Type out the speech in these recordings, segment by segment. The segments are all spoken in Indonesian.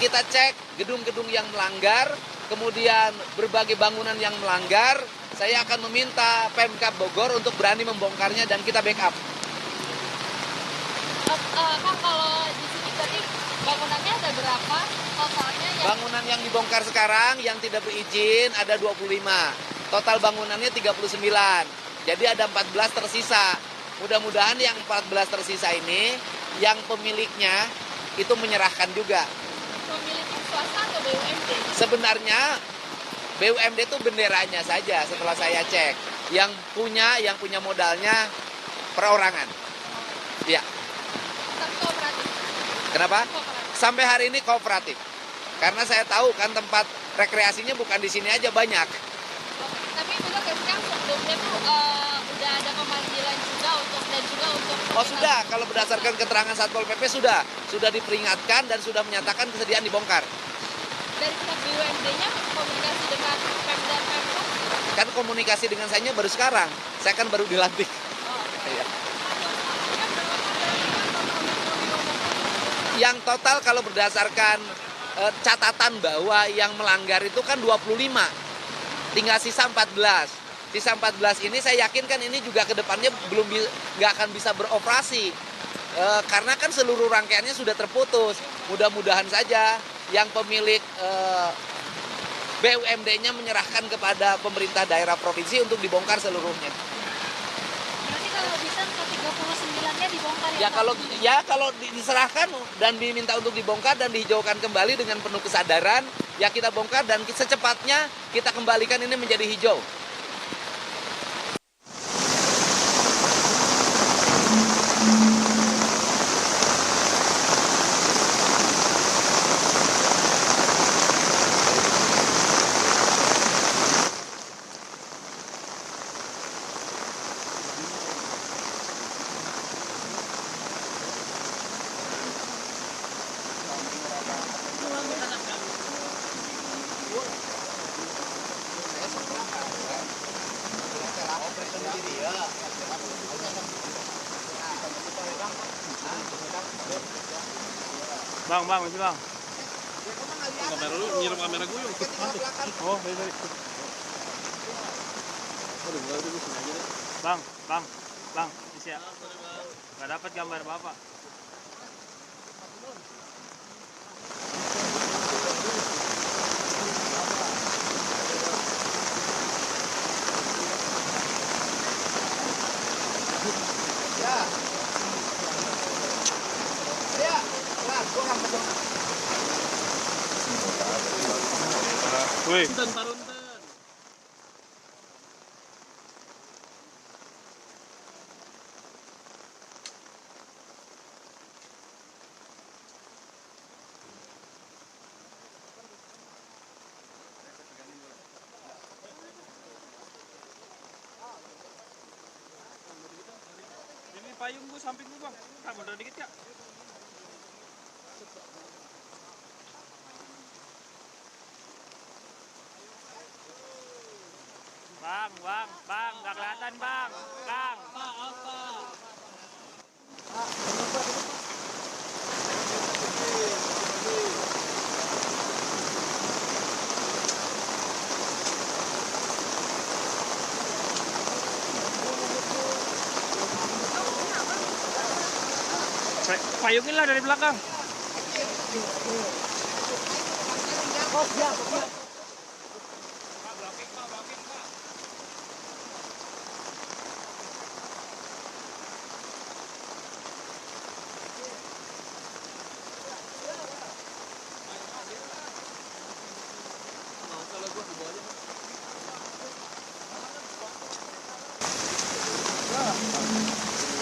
kita cek gedung-gedung yang melanggar, kemudian berbagai bangunan yang melanggar. Saya akan meminta Pemkab Bogor untuk berani membongkarnya dan kita backup. Kang, kalau di sini berarti bangunannya ada berapa totalnya? Bangunan yang dibongkar sekarang yang tidak berizin ada 25. Total bangunannya 39. Jadi ada 14 tersisa. Mudah-mudahan yang 14 tersisa ini yang pemiliknya itu menyerahkan juga. Pemilik swasta atau BUMD? Sebenarnya BUMD itu benderanya saja setelah saya cek. Yang punya modalnya perorangan. Iya. Tapi kooperatif. Kenapa? Kooperatif. Sampai hari ini kooperatif. Karena saya tahu kan tempat rekreasinya bukan di sini aja, banyak. Tapi benar kan sebelumnya tuh udah ada pemanggilan juga untuk Oh sudah, kalau berdasarkan keterangan Satpol PP sudah diperingatkan dan sudah menyatakan kesediaan dibongkar. Dari pihak BUMD-nya komunikasi dengan Pem dan Pemkot? Kan komunikasi dengan saya baru sekarang, saya kan baru dilantik. Iya. Yang total kalau berdasarkan catatan bahwa yang melanggar itu kan 25, tinggal sisa 14. Sisa 14 ini saya yakin kan ini juga ke depannya nggak akan bisa beroperasi. Karena kan seluruh rangkaiannya sudah terputus. Mudah-mudahan saja yang pemilik BUMD-nya menyerahkan kepada pemerintah daerah provinsi untuk dibongkar seluruhnya. Berarti kalau bisa ke 39-nya dibongkar Ya kalau diserahkan dan diminta untuk dibongkar dan dihijaukan kembali dengan penuh kesadaran, ya kita bongkar dan secepatnya kita kembalikan ini menjadi hijau. Bang, masih bang. Kamera lu nyiram kamera gue yuk. Oh, dari. Bang, bisa. Gak dapat gambar bapak. Wih. Ini payung gue samping gue bang. Kak, mundur dikit kak. Bang, nggak kelihatan bang. Apa? Payungin lah dari belakang. Oh, siap.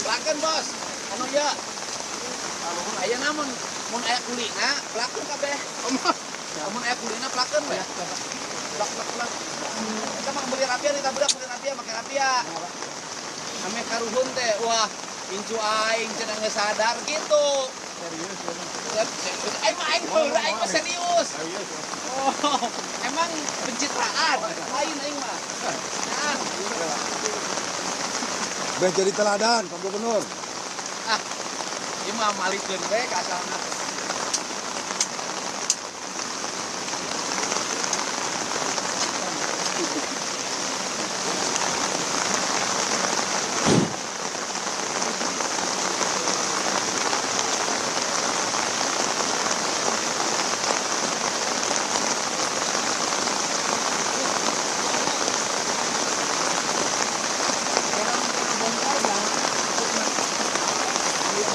Pelakon bos, anu ya. Aya namun mun aya kulina pelakon kabeh. Mun aya kulina pelakon we. Plak. Kita mah beli rapia nih tabrak beli rapia make rapia. Ame karuhun teh wah incu aing cenah geus sadar gitu. Serius. Aing mah serius. Oh, emang pencitraan. Lain aing mah. Nah. Beh jadi teladan Pak Gubernur. Ieu mah malikeun we ka asalna.